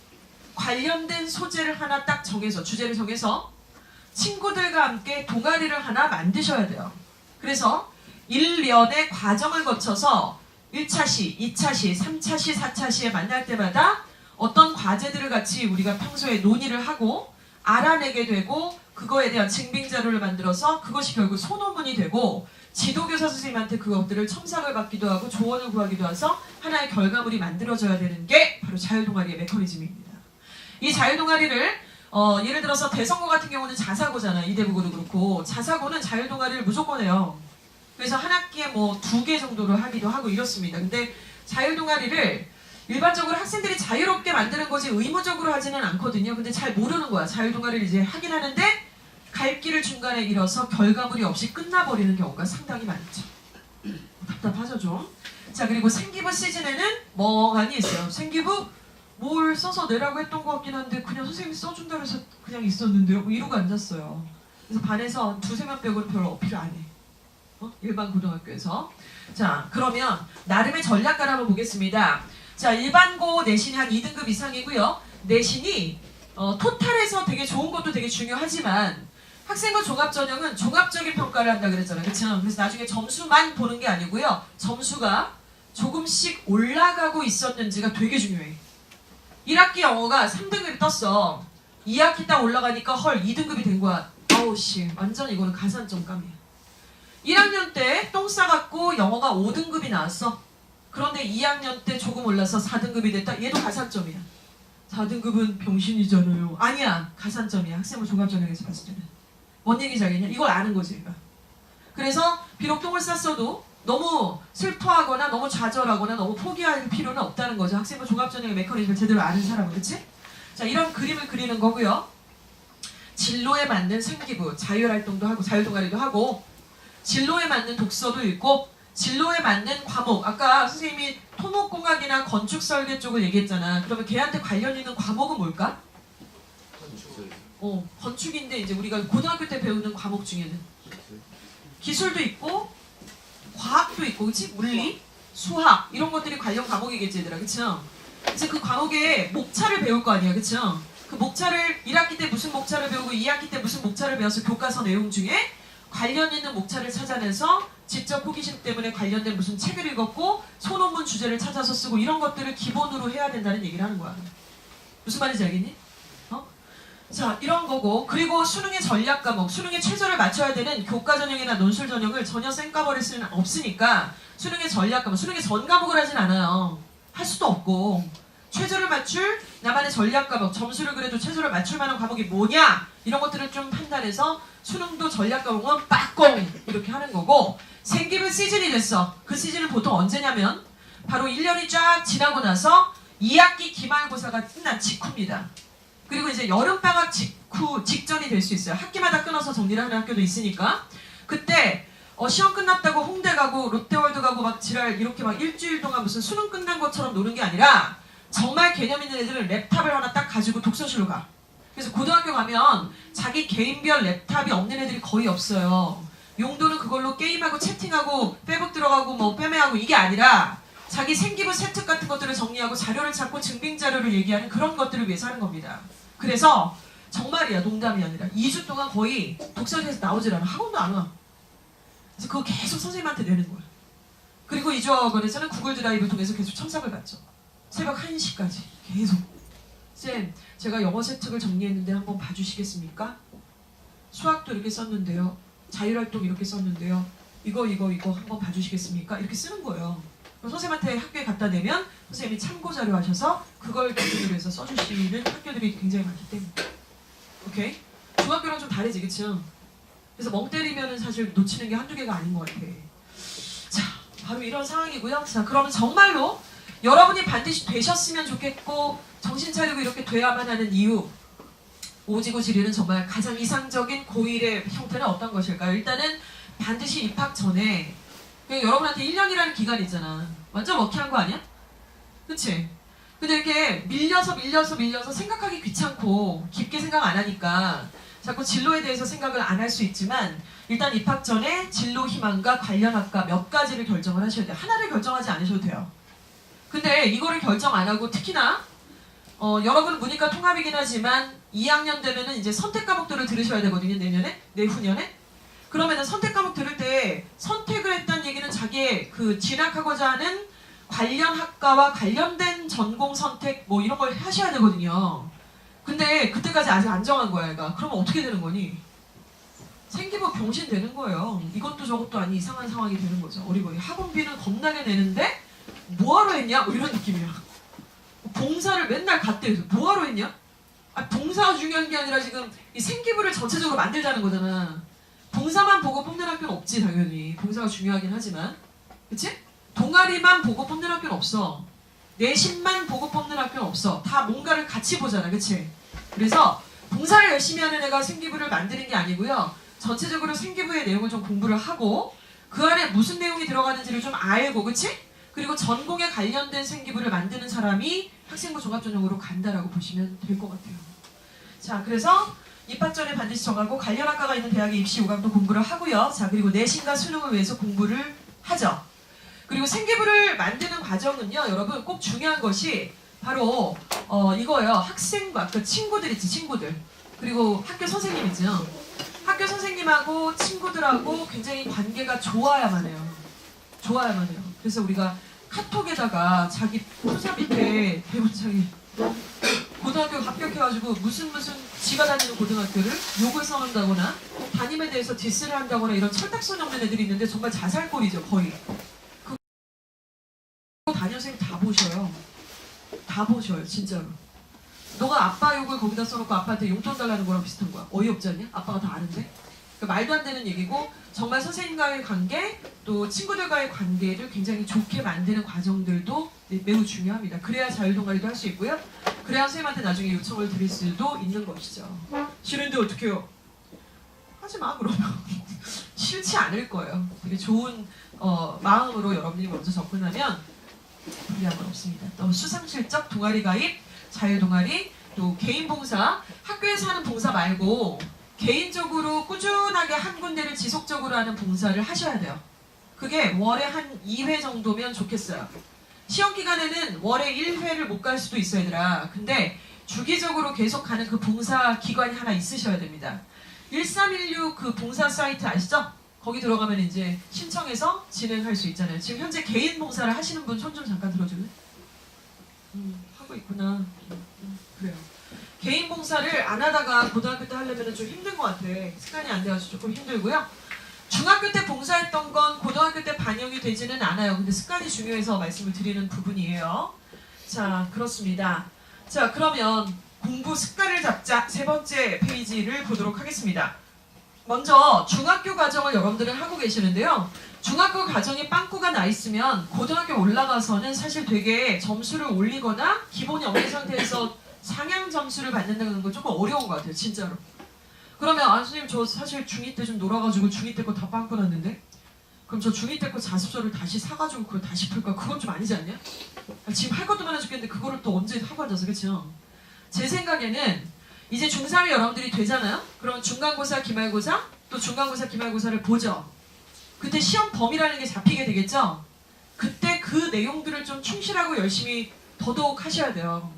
관련된 소재를 하나 딱 정해서 주제를 정해서 친구들과 함께 동아리를 하나 만드셔야 돼요. 그래서 1년의 과정을 거쳐서 1차시, 2차시, 3차시, 4차시에 만날 때마다 어떤 과제들을 같이 우리가 평소에 논의를 하고 알아내게 되고 그거에 대한 증빙자료를 만들어서 그것이 결국 소논문이 되고 지도교사 선생님한테 그것들을 첨삭을 받기도 하고 조언을 구하기도 해서 하나의 결과물이 만들어져야 되는 게 바로 자율동아리의 메커니즘입니다. 이 자율동아리를 예를 들어서 대성고 같은 경우는 자사고잖아요. 이대부고도 그렇고 자사고는 자율동아리를 무조건 해요. 그래서 한 학기에 뭐 2개 정도를 하기도 하고 이렇습니다. 근데 자율동아리를 일반적으로 학생들이 자유롭게 만드는 거지 의무적으로 하지는 않거든요. 근데 잘 모르는 거야. 자율동아리를 이제 하긴 하는데 갈 길을 중간에 잃어서 결과물이 없이 끝나버리는 경우가 상당히 많죠. 답답하죠 좀. 자, 그리고 생기부 시즌에는 멍하니 있어요. 생기부 뭘 써서 내라고 했던 것 같긴 한데 그냥 선생님이 써준다고 해서 그냥 있었는데요. 뭐 이러고 앉았어요. 그래서 반에서 2-3명 빼고는 별로 어필을 안 해. 일반 고등학교에서. 자, 그러면 나름의 전략가를 한번 보겠습니다. 자, 일반고 내신이 한 2등급 이상이고요. 내신이 토탈에서 되게 좋은 것도 되게 중요하지만 학생부 종합전형은 종합적인 평가를 한다 그랬잖아요. 그렇죠? 그래서 나중에 점수만 보는 게 아니고요. 점수가 조금씩 올라가고 있었는지가 되게 중요해. 1학기 영어가 3등급이 떴어. 2학기 딱 올라가니까 헐 2등급이 된 거야. 아우 씨 완전 이거는 가산점감이야. 1학년 때 똥 싸갖고 영어가 5등급이 나왔어. 그런데 2학년 때 조금 올라서 4등급이 됐다. 얘도 가산점이야. 4등급은 병신이잖아요. 아니야. 가산점이야. 학생부 종합전형에서 봤을 때는. 뭔 얘기인지 알겠냐? 이걸 아는 거지 얘가. 그래서 비록 똥을 쌌어도 너무 슬퍼하거나 너무 좌절하거나 너무 포기할 필요는 없다는 거죠. 학생부 종합전형의 메커니즘을 제대로 아는 사람은. 그치? 자, 이런 그림을 그리는 거고요. 진로에 맞는 생기부, 자율활동도 하고 자율동아리도 하고 진로에 맞는 독서도 읽고 진로에 맞는 과목. 아까 선생님이 토목공학이나 건축설계 쪽을 얘기했잖아. 그러면 걔한테 관련 있는 과목은 뭘까? 건축인데 이제 우리가 고등학교 때 배우는 과목 중에는 기술도 있고 과학도 있고, 그치? 물리, 수학 이런 것들이 관련 과목이겠지 얘들아, 그쵸? 이제 그 과목에 목차를 배울 거 아니야, 그쵸? 그 목차를 1학기 때 무슨 목차를 배우고 2학기 때 무슨 목차를 배워서 교과서 내용 중에 관련 있는 목차를 찾아내서 직접 호기심 때문에 관련된 무슨 책을 읽었고 소논문 주제를 찾아서 쓰고 이런 것들을 기본으로 해야 된다는 얘기를 하는 거야. 무슨 말인지 알겠니? 자, 이런 거고. 그리고 수능의 전략 과목, 수능의 최저를 맞춰야 되는 교과 전형이나 논술 전형을 전혀 쌩까버릴 수는 없으니까 수능의 전략 과목, 수능의 전 과목을 하진 않아요. 할 수도 없고. 최저를 맞출 나만의 전략 과목, 점수를 그래도 최저를 맞출 만한 과목이 뭐냐 이런 것들을 좀 판단해서 수능도 전략 과목은 빠꽁 이렇게 하는 거고. 생기부 시즌이 됐어. 그 시즌은 보통 언제냐면 바로 1년이 쫙 지나고 나서 2학기 기말고사가 끝난 직후입니다. 그리고 이제 여름방학 직전이 될 수 있어요. 학기마다 끊어서 정리를 하는 학교도 있으니까. 그때 시험 끝났다고 홍대 가고 롯데월드 가고 막 지랄 이렇게 막 일주일 동안 무슨 수능 끝난 것처럼 노는 게 아니라 정말 개념 있는 애들은 랩탑을 하나 딱 가지고 독서실로 가. 그래서 고등학교 가면 자기 개인별 랩탑이 없는 애들이 거의 없어요. 용도는 그걸로 게임하고 채팅하고 페북 들어가고 뭐 빼매하고 이게 아니라 자기 생기부 세특 같은 것들을 정리하고 자료를 찾고 증빙 자료를 얘기하는 그런 것들을 위해서 하는 겁니다. 그래서 정말이야, 농담이 아니라 2주 동안 거의 독서실에서 나오질 않아. 학원도 안 와. 그래서 그거 계속 선생님한테 내는 거야. 그리고 2주학원에서는 구글 드라이브를 통해서 계속 첨삭을 받죠. 새벽 1시까지 계속. 쌤, 제가 영어 세특을 정리했는데 한번 봐주시겠습니까? 수학도 이렇게 썼는데요. 자율활동 이렇게 썼는데요. 이거 한번 봐주시겠습니까? 이렇게 쓰는 거예요. 선생님한테 학교에 갖다 내면 선생님이 참고 자료 하셔서 그걸 기준으로 해서 써주시는 학교들이 굉장히 많기 때문에. 오케이? 중학교랑 좀 다르지, 그쵸? 그래서 멍 때리면은 사실 놓치는 게 한두 개가 아닌 것 같아. 자, 바로 이런 상황이고요. 자, 그러면 정말로 여러분이 반드시 되셨으면 좋겠고 정신 차리고 이렇게 돼야만 하는 이유, 오지고 지리는 정말 가장 이상적인 고1의 형태는 어떤 것일까요? 일단은 반드시 입학 전에 여러분한테 1년이라는 기간이 있잖아. 완전 워킹한 거 아니야? 그치? 근데 이렇게 밀려서 생각하기 귀찮고 깊게 생각 안 하니까 자꾸 진로에 대해서 생각을 안 할 수 있지만 일단 입학 전에 진로 희망과 관련 학과 몇 가지를 결정을 하셔야 돼요. 하나를 결정하지 않으셔도 돼요. 근데 이거를 결정 안 하고 특히나 여러분 문이과 통합이긴 하지만 2학년 되면은 이제 선택 과목들을 들으셔야 되거든요. 내후년에. 그러면은 선택 과목 들을 때 선택을 했다는 얘기는 자기의 그 진학하고자 하는 관련 학과와 관련된 전공 선택 뭐 이런 걸 하셔야 되거든요. 근데 그때까지 아직 안 정한 거야, 얘가. 그러면 어떻게 되는 거니? 생기부 병신 되는 거예요. 이것도 저것도 아닌 이상한 상황이 되는 거죠. 어리버리. 학원비는 겁나게 내는데 뭐하러 했냐? 뭐 이런 느낌이야. 봉사를 맨날 갔대. 그래서 뭐하러 했냐? 봉사가 중요한 게 아니라 지금 이 생기부를 전체적으로 만들자는 거잖아. 봉사만 보고 뽑는 학교는 없지, 당연히. 봉사가 중요하긴 하지만. 그치? 동아리만 보고 뽑는 학교는 없어. 내신만 보고 뽑는 학교는 없어. 다 뭔가를 같이 보잖아, 그치? 그래서 봉사를 열심히 하는 애가 생기부를 만드는 게 아니고요. 전체적으로 생기부의 내용을 좀 공부를 하고 그 안에 무슨 내용이 들어가는지를 좀 알고, 그치? 그리고 전공에 관련된 생기부를 만드는 사람이 학생부 종합전형으로 간다라고 보시면 될 것 같아요. 자, 그래서 입학 전에 반드시 정하고 관련 학과가 있는 대학의 입시 요강도 공부를 하고요. 자, 그리고 내신과 수능을 위해서 공부를 하죠. 그리고 생기부를 만드는 과정은요, 여러분 꼭 중요한 것이 바로 이거예요. 학생부, 그 친구들 있지, 친구들. 그리고 학교 선생님이죠. 학교 선생님하고 친구들하고 굉장히 관계가 좋아야만 해요. 좋아야만 해요. 그래서 우리가 카톡에다가 자기 후사 밑에 대문장에 고등학교 합격해가지고 무슨 지가 다니는 고등학교를 욕을 써놓는다거나 담임에 대해서 디스를 한다거나 이런 철딱선이 없는 애들이 있는데 정말 자살골이죠. 거의. 그 담임선생님 다 보셔요. 다 보셔요. 진짜로. 너가 아빠 욕을 거기다 써놓고 아빠한테 용돈 달라는 거랑 비슷한 거야. 어이없지 않냐? 아빠가 다 아는데? 그러니까 말도 안 되는 얘기고 정말 선생님과의 관계 또 친구들과의 관계를 굉장히 좋게 만드는 과정들도 매우 중요합니다. 그래야 자율동아리도 할 수 있고요. 그래야 선생님한테 나중에 요청을 드릴 수도 있는 것이죠. 싫은데 어떡해요? 하지 마 그러면. 싫지 않을 거예요. 되게 좋은 마음으로 여러분들이 먼저 접근하면 불리한 건 없습니다. 또 수상실적 동아리 가입, 자율동아리, 또 개인 봉사, 학교에서 하는 봉사 말고 개인적으로 꾸준하게 한 군데를 지속적으로 하는 봉사를 하셔야 돼요. 그게 월에 한 2회 정도면 좋겠어요. 시험 기간에는 월에 1회를 못 갈 수도 있어요, 얘들아. 근데 주기적으로 계속 가는 그 봉사 기관이 하나 있으셔야 됩니다. 1316 그 봉사 사이트 아시죠? 거기 들어가면 이제 신청해서 진행할 수 있잖아요. 지금 현재 개인 봉사를 하시는 분 손 좀 잠깐 들어줄래? 하고 있구나. 그래요. 개인 봉사를 안 하다가 고등학교 때 하려면 좀 힘든 것 같아. 습관이 안 돼가지고 조금 힘들고요. 중학교 때 봉사했던 건 고등학교 때 반영이 되지는 않아요. 근데 습관이 중요해서 말씀을 드리는 부분이에요. 자, 그렇습니다. 자, 그러면 공부 습관을 잡자 세 번째 페이지를 보도록 하겠습니다. 먼저 중학교 과정을 여러분들은 하고 계시는데요. 중학교 과정이 빵꾸가 나 있으면 고등학교 올라가서는 사실 되게 점수를 올리거나 기본이 없는 상태에서 상향 점수를 받는다는 건 조금 어려운 것 같아요. 진짜로. 그러면 선생님 저 사실 중2 때 좀 놀아가지고 중2 때 거 다 빵꾸 났는데 그럼 저 중2 때 거 자습서를 다시 사가지고 그걸 다시 풀까? 그건 좀 아니지 않냐? 지금 할 것도 많아 죽겠는데 그거를 또 언제 하고 앉아서 그쵸? 제 생각에는 이제 중3이 여러분들이 되잖아요? 그럼 중간고사, 기말고사 또 중간고사, 기말고사를 보죠. 그때 시험 범위라는 게 잡히게 되겠죠? 그때 그 내용들을 좀 충실하고 열심히 더더욱 하셔야 돼요.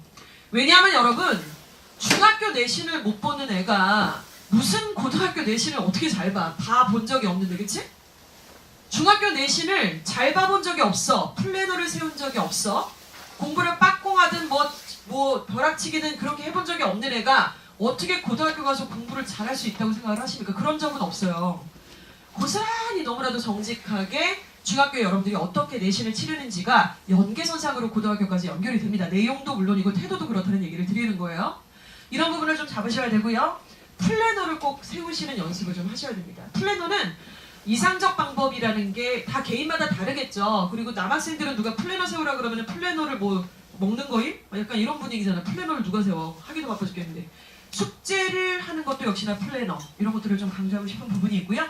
왜냐하면 여러분 중학교 내신을 못 보는 애가 무슨 고등학교 내신을 어떻게 잘 봐? 봐 본 적이 없는데 그치? 중학교 내신을 잘 봐본 적이 없어. 플래너를 세운 적이 없어. 공부를 빡공하든 뭐 벼락치기든 그렇게 해본 적이 없는 애가 어떻게 고등학교 가서 공부를 잘할 수 있다고 생각을 하십니까? 그런 적은 없어요. 고스란히 너무나도 정직하게 중학교에 여러분들이 어떻게 내신을 치르는지가 연계선상으로 고등학교까지 연결이 됩니다. 내용도 물론이고 태도도 그렇다는 얘기를 드리는 거예요. 이런 부분을 좀 잡으셔야 되고요. 플래너를 꼭 세우시는 연습을 좀 하셔야 됩니다. 플래너는 이상적 방법이라는 게 다 개인마다 다르겠죠. 그리고 남학생들은 누가 플래너 세우라 그러면 플래너를 뭐 먹는 거임? 약간 이런 분위기잖아. 플래너를 누가 세워? 하기도 바빠 죽겠는데. 숙제를 하는 것도 역시나 플래너. 이런 것들을 좀 강조하고 싶은 부분이 있고요.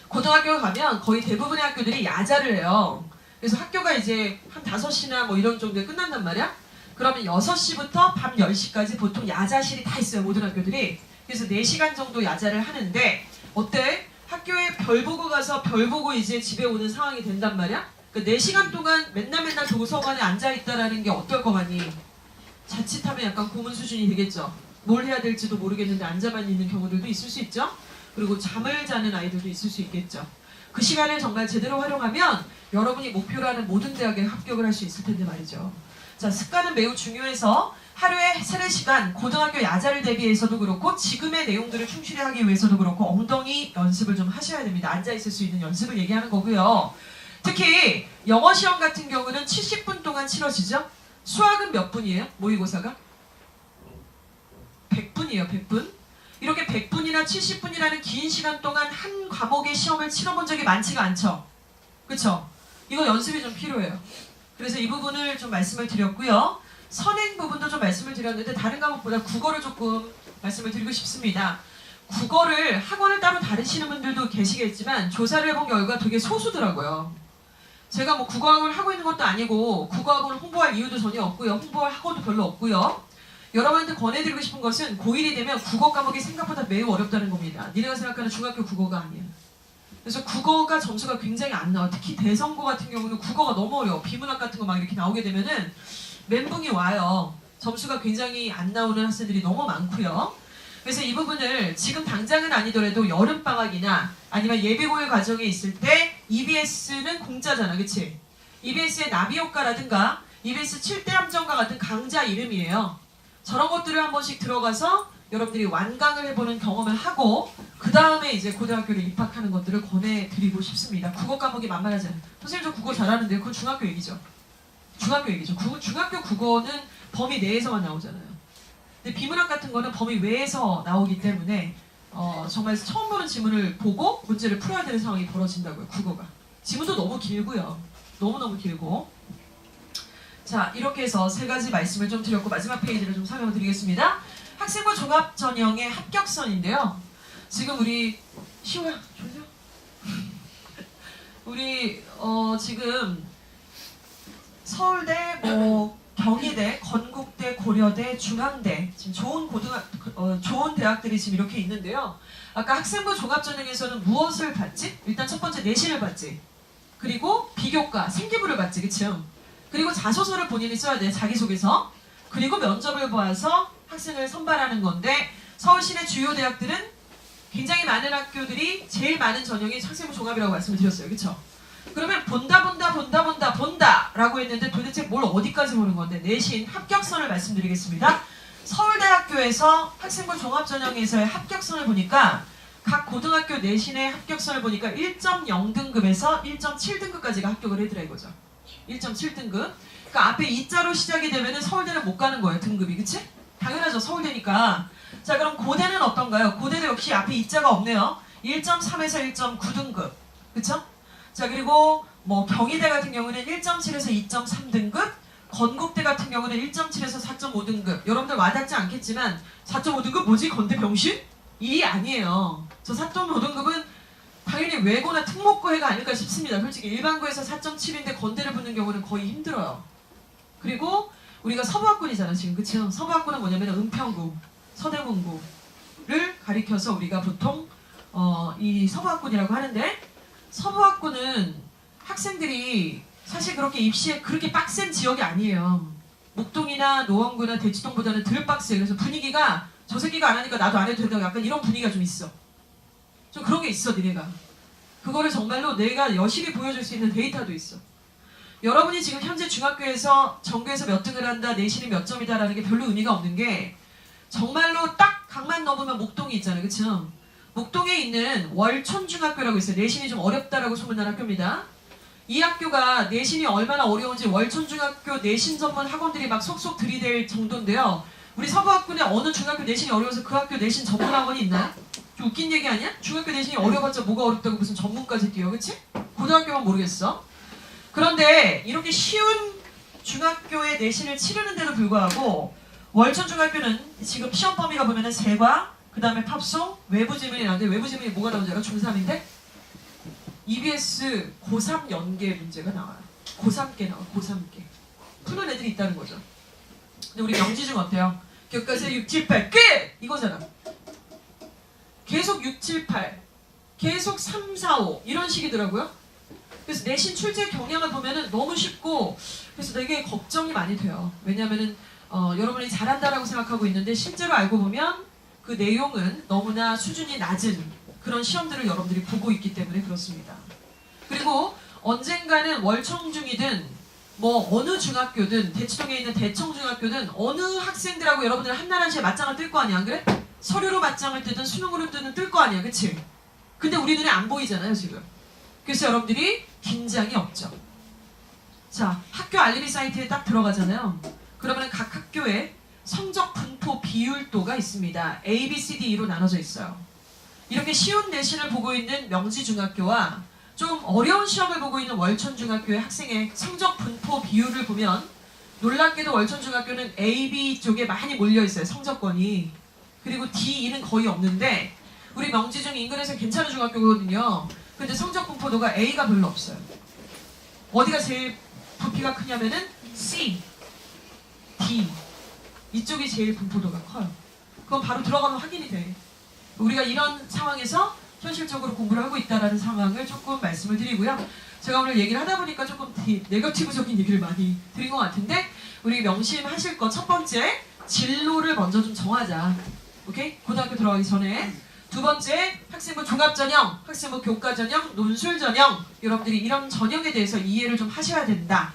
고등학교 가면 거의 대부분의 학교들이 야자를 해요. 그래서 학교가 이제 한 5시나 뭐 이런 정도에 끝난단 말이야. 그러면 6시부터 밤 10시까지 보통 야자실이 다 있어요. 모든 학교들이. 그래서 4시간 정도 야자를 하는데 어때? 학교에 별 보고 가서 별 보고 이제 집에 오는 상황이 된단 말이야? 그러니까 4시간 동안 맨날 도서관에 앉아있다라는 게 어떨 것 같니? 자칫하면 약간 고문 수준이 되겠죠. 뭘 해야 될지도 모르겠는데 앉아만 있는 경우들도 있을 수 있죠. 그리고 잠을 자는 아이들도 있을 수 있겠죠. 그 시간을 정말 제대로 활용하면 여러분이 목표로 하는 모든 대학에 합격을 할 수 있을 텐데 말이죠. 자, 습관은 매우 중요해서 하루에 3-4시간 고등학교 야자를 대비해서도 그렇고 지금의 내용들을 충실히 하기 위해서도 그렇고 엉덩이 연습을 좀 하셔야 됩니다. 앉아있을 수 있는 연습을 얘기하는 거고요. 특히 영어 시험 같은 경우는 70분 동안 치러지죠. 수학은 몇 분이에요? 모의고사가? 100분이에요. 100분. 이렇게 100분이나 70분이라는 긴 시간 동안 한 과목의 시험을 치러본 적이 많지가 않죠. 그쵸? 이거 연습이 좀 필요해요. 그래서 이 부분을 좀 말씀을 드렸고요. 선행 부분도 좀 말씀을 드렸는데 다른 과목보다 국어를 조금 말씀을 드리고 싶습니다. 국어를 학원을 따로 다니시는 분들도 계시겠지만 조사를 해본 결과 되게 소수더라고요. 제가 뭐 국어학원을 하고 있는 것도 아니고 국어학원을 홍보할 이유도 전혀 없고요. 홍보할 학원도 별로 없고요. 여러분한테 권해드리고 싶은 것은 고1이 되면 국어 과목이 생각보다 매우 어렵다는 겁니다. 니네가 생각하는 중학교 국어가 아니에요. 그래서 국어가 점수가 굉장히 안 나와. 특히 대성고 같은 경우는 국어가 너무 어려워. 비문학 같은 거 막 이렇게 나오게 되면은 멘붕이 와요. 점수가 굉장히 안 나오는 학생들이 너무 많고요. 그래서 이 부분을 지금 당장은 아니더라도 여름방학이나 아니면 예비고일 과정에 있을 때 EBS는 공짜잖아. 그치? EBS의 나비효과라든가 EBS 7대 함정과 같은 강좌 이름이에요. 저런 것들을 한 번씩 들어가서 여러분들이 완강을 해보는 경험을 하고 그 다음에 이제 고등학교를 입학하는 것들을 권해드리고 싶습니다. 국어 과목이 만만하지 않아요. 선생님 저 국어 잘하는데 그건 중학교 얘기죠. 중학교 얘기죠. 중학교 국어는 범위 내에서만 나오잖아요. 근데 비문학 같은 거는 범위 외에서 나오기 때문에 정말 처음 보는 지문을 보고 문제를 풀어야 되는 상황이 벌어진다고요. 국어가. 지문도 너무 길고요. 너무너무 길고. 자, 이렇게 해서 세 가지 말씀을 좀 드렸고 마지막 페이지를 좀 설명을 드리겠습니다. 학생부 종합전형의 합격선인데요. 지금 우리 시호야, 졸려? 우리 지금 서울대, 경희대, 건국대, 고려대, 중앙대 지금 좋은 대학들이 지금 이렇게 있는데요. 아까 학생부 종합전형에서는 무엇을 봤지? 일단 첫 번째 내신을 봤지. 그리고 비교과, 생기부를 봤지, 그쵸? 그리고 자소서를 본인이 써야 돼, 자기소개서. 그리고 면접을 봐서 학생을 선발하는 건데 서울시내 주요 대학들은 굉장히 많은 학교들이 제일 많은 전형이 학생부 종합이라고 말씀을 드렸어요, 그쵸? 그러면 본다 라고 했는데 도대체 뭘 어디까지 보는 건데 내신 합격선을 말씀드리겠습니다. 서울대학교에서 학생부 종합전형에서의 합격선을 보니까 각 고등학교 내신의 합격선을 보니까 1.0등급에서 1.7등급까지가 합격을 해더라 이거죠. 1.7등급. 그러니까 앞에 2자로 시작이 되면은 서울대는 못 가는 거예요, 등급이. 그치? 당연하죠, 서울대니까. 자, 그럼 고대는 어떤가요? 고대도 역시 앞에 2자가 없네요. 1.3에서 1.9등급. 그쵸? 자, 그리고 경희대 같은 경우는 1.7에서 2.3등급, 건국대 같은 경우는 1.7에서 4.5등급. 여러분들 와닿지 않겠지만 4.5등급 뭐지? 건대 병신? 이 아니에요. 저 4.5등급은 당연히 외고나 특목고회가 아닐까 싶습니다. 솔직히 일반고에서 4.7인데 건대를 붙는 경우는 거의 힘들어요. 그리고 우리가 서부학군이잖아 지금, 그쵸? 서부학군은 뭐냐면 은평구, 서대문구를 가리켜서 우리가 보통 이 서부학군이라고 하는데, 서부학군은 학생들이 사실 그렇게 입시에 그렇게 빡센 지역이 아니에요. 목동이나 노원구나 대치동보다는 덜 빡세요. 그래서 분위기가 저 새끼가 안 하니까 나도 안 해도 된다고 약간 이런 분위기가 좀 있어. 좀 그런 게 있어, 니네가. 그거를 정말로 내가 여실히 보여줄 수 있는 데이터도 있어. 여러분이 지금 현재 중학교에서 전교에서 몇 등을 한다, 내신이 몇 점이다라는 게 별로 의미가 없는 게 정말로 딱 강만 넘으면 목동이 있잖아요, 그쵸? 목동에 있는 월촌중학교라고 있어요. 내신이 좀 어렵다라고 소문난 학교입니다. 이 학교가 내신이 얼마나 어려운지 월촌중학교 내신 전문 학원들이 막 속속 들이댈 정도인데요. 우리 서부학군에 어느 중학교 내신이 어려워서 그 학교 내신 전문 학원이 있나요? 좀 웃긴 얘기 아니야? 중학교 내신이 어려워봤자 뭐가 어렵다고 무슨 전문까지 뛰어, 그치? 고등학교만 모르겠어. 그런데 이렇게 쉬운 중학교의 내신을 치르는데도 불구하고 월촌중학교는 지금 시험 범위가 보면은 세과, 그 다음에 팝송, 외부 지문이 나오는데 외부 지문이 뭐가 나오는지 알아? 중3인데 EBS 고3 연계 문제가 나와요. 고3께 나와, 고3께. 푸는 애들이 있다는 거죠. 근데 우리 명지중 어때요? 교과서 6, 7, 8 끝! 이거잖아. 계속 6, 7, 8 계속 3, 4, 5 이런 식이더라고요. 그래서 내신 출제 경향을 보면은 너무 쉽고 그래서 되게 걱정이 많이 돼요. 왜냐하면은 여러분이 잘한다라고 생각하고 있는데 실제로 알고 보면 그 내용은 너무나 수준이 낮은 그런 시험들을 여러분들이 보고 있기 때문에 그렇습니다. 그리고 언젠가는 월청중이든 어느 중학교든 대치동에 있는 대청중학교든 어느 학생들하고 여러분들 한나라시에 맞짱을 뜰 거 아니야, 안 그래? 서류로 맞짱을 뜨든 수능으로 뜨든 뜰 거 아니야, 그치? 근데 우리 눈에 안 보이잖아요, 지금. 그래서 여러분들이 긴장이 없죠. 자, 학교 알림이 사이트에 딱 들어가잖아요. 그러면 각 학교에 성적 분포 비율도가 있습니다. A, B, C, D, E로 나눠져 있어요. 이렇게 쉬운 내신을 보고 있는 명지중학교와 좀 어려운 시험을 보고 있는 월천중학교의 학생의 성적 분포 비율을 보면 놀랍게도 월천중학교는 A, B 쪽에 많이 몰려있어요. 성적권이. 그리고 D, E는 거의 없는데 우리 명지중 인근에서 괜찮은 중학교거든요. 근데 성적 분포도가 A가 별로 없어요. 어디가 제일 부피가 크냐면은 C, D 이쪽이 제일 분포도가 커요. 그건 바로 들어가면 확인이 돼. 우리가 이런 상황에서 현실적으로 공부를 하고 있다는 상황을 조금 말씀을 드리고요. 제가 오늘 얘기를 하다 보니까 조금 네거티브적인 얘기를 많이 드린 것 같은데 우리 명심하실 거 첫 번째, 진로를 먼저 좀 정하자. 오케이? 고등학교 들어가기 전에. 두 번째, 학생부 종합전형, 학생부 교과전형, 논술전형. 여러분들이 이런 전형에 대해서 이해를 좀 하셔야 된다.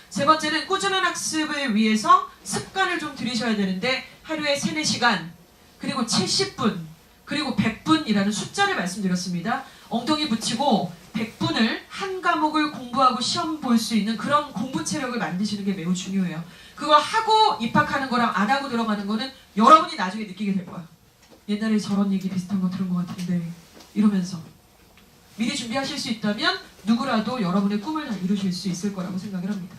세 번째는 꾸준한 학습을 위해서 습관을 좀 들이셔야 되는데 하루에 3, 4시간, 그리고 70분, 그리고 100분이라는 숫자를 말씀드렸습니다. 엉덩이 붙이고 100분을 한 과목을 공부하고 시험 볼 수 있는 그런 공부 체력을 만드시는 게 매우 중요해요. 그거 하고 입학하는 거랑 안 하고 들어가는 거는 여러분이 나중에 느끼게 될 거야. 옛날에 저런 얘기 비슷한 거 들은 것 같은데 이러면서 미리 준비하실 수 있다면 누구라도 여러분의 꿈을 다 이루실 수 있을 거라고 생각을 합니다.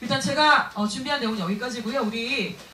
일단 제가 준비한 내용은 여기까지고요. 우리